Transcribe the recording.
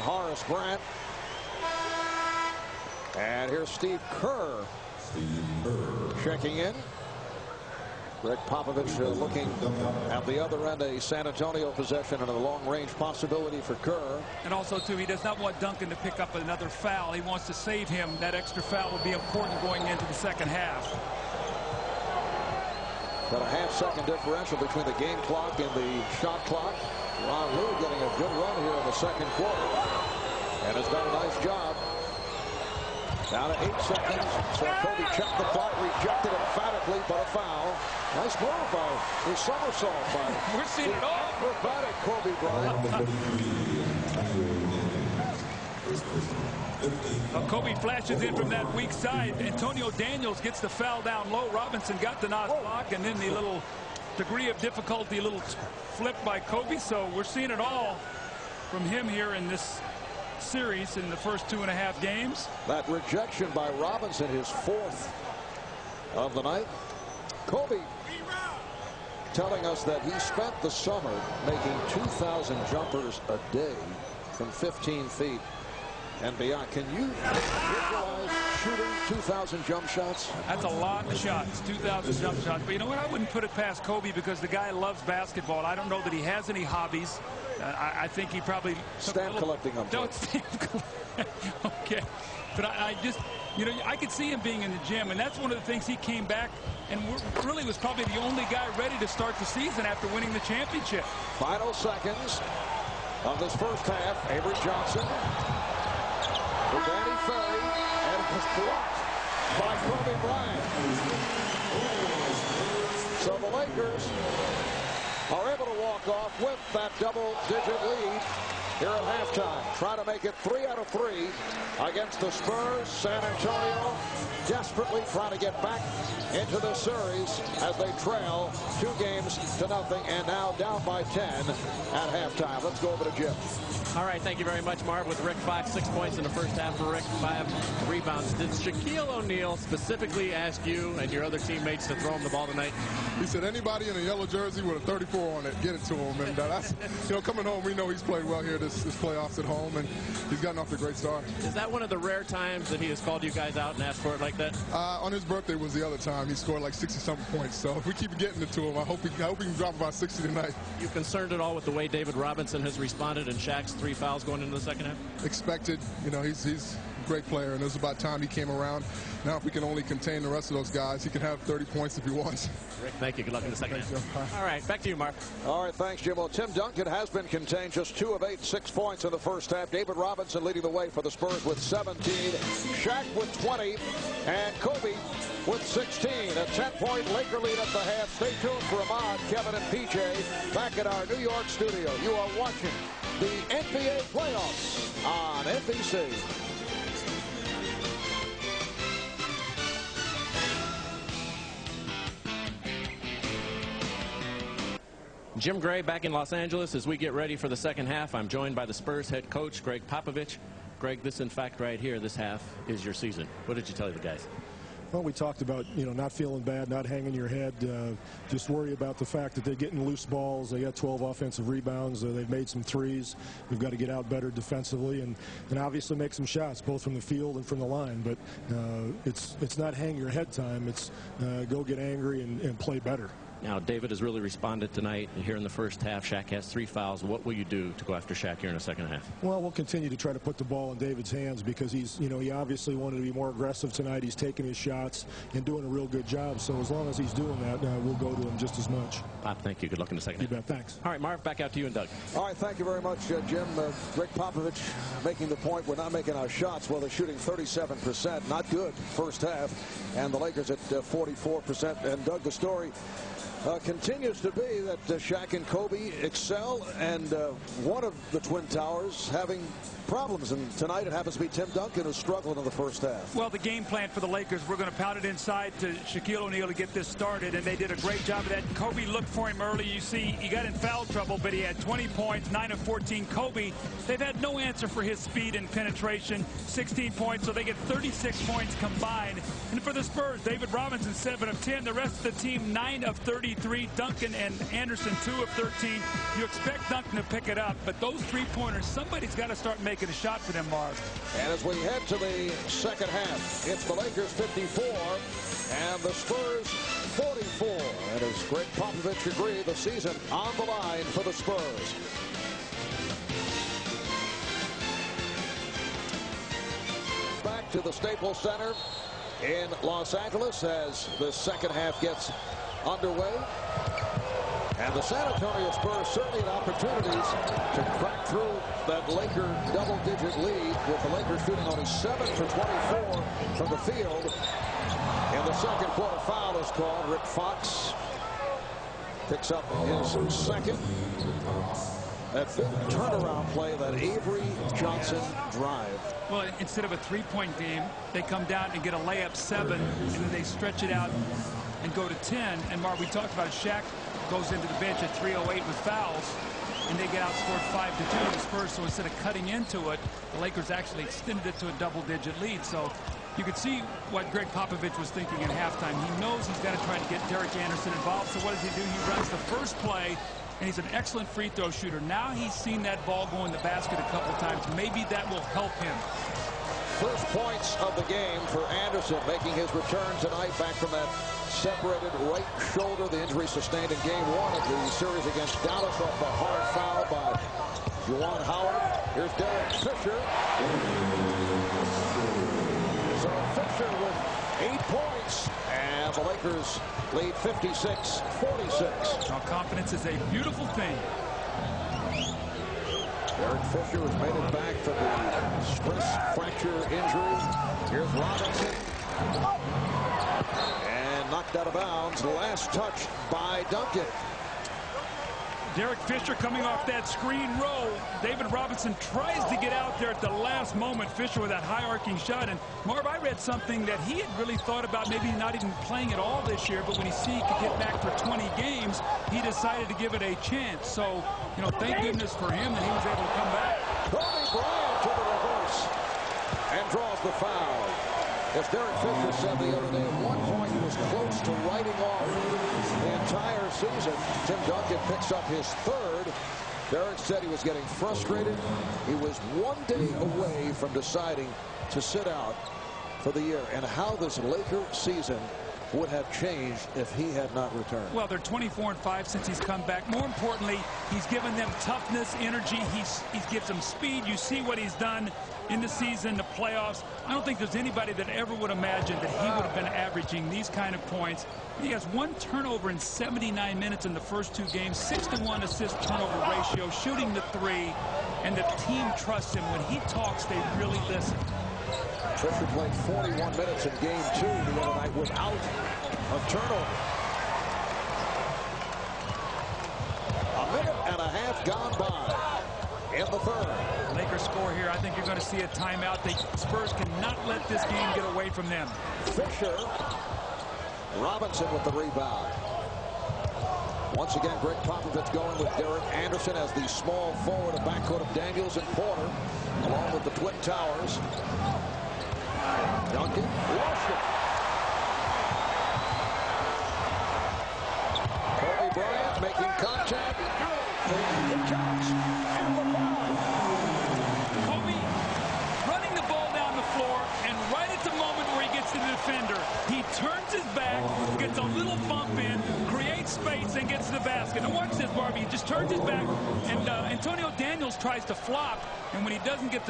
Horace Grant. And here's Steve Kerr checking in. Greg Popovich looking at the other end, a San Antonio possession and a long-range possibility for Kerr. And also, too, he does not want Duncan to pick up another foul. He wants to save him. That extra foul will be important going into the second half. Got a half-second differential between the game clock and the shot clock. Ron Lue getting a good run here in the second quarter and has done a nice job. Down to 8 seconds. So Kobe checked the clock, rejected emphatically, but a foul. Nice move by the somersault by We're seeing it all. Acrobatic Kobe Bryant. Kobe flashes in from that weak side. Antonio Daniels gets the foul down low. Robinson got the nod block, and then the little degree of difficulty, a little flip by Kobe. So we're seeing it all from him here in this series in the first 2.5 games. That rejection by Robinson, his 4th of the night. Kobe telling us that he spent the summer making 2,000 jumpers a day from 15 feet and beyond. Can you visualize shooting 2,000 jump shots? That's a lot of shots, 2,000 jump shots. But you know what? I wouldn't put it past Kobe because the guy loves basketball. I don't know that he has any hobbies. I think he probably stamp collecting them. Don't stamp okay, but I just, you know, I could see him being in the gym, and that's one of the things he came back and really was probably the only guy ready to start the season after winning the championship. Final seconds of this first half. Avery Johnson for Danny Ferry, and it was blocked by Kobe Bryant. So the Lakers are able to walk off with that double-digit lead here at halftime. Trying to make it 3 out of 3 against the Spurs. San Antonio desperately trying to get back into the series as they trail 2-0 and now down by 10 at halftime. Let's go over to Jim. All right, thank you very much, Marv. With Rick Fox, 6 points in the first half for Rick, 5 rebounds. Did Shaquille O'Neal specifically ask you and your other teammates to throw him the ball tonight? He said anybody in a yellow jersey with a 34 on it, get it to him. And that's, you know, coming home, we know he's played well here this playoffs at home, and he's gotten off to a great start. Is that one of the rare times that he has called you guys out and asked for it like that? On his birthday was the other time. He scored like 60-something points. So if we keep getting it to him, I hope he can drop about 60 tonight. You concerned at all with the way David Robinson has responded and Shaq's 3 fouls going into the second half? Expected. You know, he's a great player, and it was about time he came around. Now if we can only contain the rest of those guys, he can have 30 points if he wants. Rick, thank you. Good luck in the second half. All right, back to you, Mark. All right, thanks, Jim. Well, Tim Duncan has been contained, just 2 of 8, 6 points in the first half. David Robinson leading the way for the Spurs with 17. Shaq with 20, and Kobe with 16. A 10-point Laker lead at the half. Stay tuned for Ahmad, Kevin, and PJ back at our New York studio. You are watching the NBA playoffs on NBC. Jim Gray back in Los Angeles as we get ready for the second half. I'm joined by the Spurs head coach, Greg Popovich. Greg, this in fact right here, this half is your season. What did you tell the guys? Well, we talked about, you know, not feeling bad, not hanging your head, just worry about the fact that they're getting loose balls. They got 12 offensive rebounds. They've made some threes. We've got to get out better defensively and obviously make some shots, both from the field and from the line. But it's not hang your head time. It's go get angry and play better. Now, David has really responded tonight. Here in the first half, Shaq has 3 fouls. What will you do to go after Shaq here in the second half? Well, we'll continue to try to put the ball in David's hands because he's, you know, he obviously wanted to be more aggressive tonight. He's taking his shots and doing a real good job. So as long as he's doing that, we'll go to him just as much. Pop, thank you. Good luck in the second half. You bet. Thanks. All right, Marv, back out to you and Doug. All right, thank you very much, Jim. Greg Popovich making the point we're not making our shots. Well, they're shooting 37%. Not good first half. And the Lakers at 44%. And Doug, the story continues to be that Shaq and Kobe excel, and one of the Twin Towers having problems. And tonight it happens to be Tim Duncan, who's struggling in the first half. Well, the game plan for the Lakers, we're going to pound it inside to Shaquille O'Neal to get this started, and they did a great job of that. Kobe looked for him early. You see, he got in foul trouble, but he had 20 points, 9 of 14. Kobe, they've had no answer for his speed and penetration, 16 points, so they get 36 points combined. And for the Spurs, David Robinson, 7 of 10. The rest of the team, 9 of 30. 33. Duncan and Anderson 2 of 13. You expect Duncan to pick it up, but those three-pointers, somebody's got to start making a shot for them, Marv. And as we head to the second half, it's the Lakers 54 and the Spurs 44. And as Greg Popovich agreed, the season on the line for the Spurs. Back to the Staples Center in Los Angeles as the second half gets underway. And the San Antonio Spurs certainly had opportunities to crack through that Laker double-digit lead, with the Lakers shooting only 7 for 24 from the field. In the second quarter, foul is called. Rick Fox picks up his second. That big turnaround play, that Avery Johnson drive. Well, instead of a three-point game, they come down and get a layup 7, and then they stretch it out and go to 10. And Marv, we talked about Shaq goes into the bench at 3:08 with fouls, and they get outscored 5-2 in the Spurs. So instead of cutting into it, the Lakers actually extended it to a double-digit lead. So you could see what Greg Popovich was thinking at halftime. He knows he's got to try to get Derek Anderson involved. So what does he do? He runs the first play, and he's an excellent free throw shooter. Now he's seen that ball go in the basket a couple times. Maybe that will help him. First points of the game for Anderson, making his return tonight back from that separated right shoulder, the injury sustained in game 1 of the series against Dallas off a hard foul by Juwan Howard. Here's Derek Fisher. So Fisher with 8 points, and the Lakers lead 56-46. Now, confidence is a beautiful thing. Derek Fisher has made it back from the stress fracture injury. Here's Robinson. And knocked out of bounds. Last touch by Duncan. Derek Fisher coming off that screen roll. David Robinson tries to get out there at the last moment. Fisher with that high arcing shot. And Marv, I read something that he had really thought about maybe not even playing at all this year, but when he see he could get back for 20 games, he decided to give it a chance. So, you know, thank goodness for him that he was able to come back. Kobe Bryant to the reverse and draws the foul. As Derek Fisher said the other day, at one point he was close to writing off the entire season. Tim Duncan picks up his third. Derek said he was getting frustrated. He was one day away from deciding to sit out for the year, and how this Laker season would have changed if he had not returned. Well, they're 24-5 since he's come back. More importantly, he's given them toughness, energy. He gives them speed. You see what he's done in the season, the playoffs. I don't think there's anybody that ever would imagine that he would have been averaging these kind of points. He has 1 turnover in 79 minutes in the first 2 games, 6-to-1 assist-turnover ratio, shooting the 3, and the team trusts him. When he talks, they really listen. Fisher played 41 minutes in game 2 the other night without a turnover. A minute and a half gone by in the third. Lakers score here. I think you're going to see a timeout. The Spurs cannot let this game get away from them. Fisher. Robinson with the rebound. Once again, Greg Popovich going with Derek Anderson as the small forward, a backcourt of Daniels and Porter, along with the Twin Towers. Duncan lost it. Kobe Bryant making contact. It counts. And the foul. Kobe running the ball down the floor, and right at the moment where he gets to the defender, he turns his back, gets a little bump in, creates space, and gets to the basket. And watch this, Barbie. He just turns his back, and Antonio Daniels tries to flop, and when he doesn't get the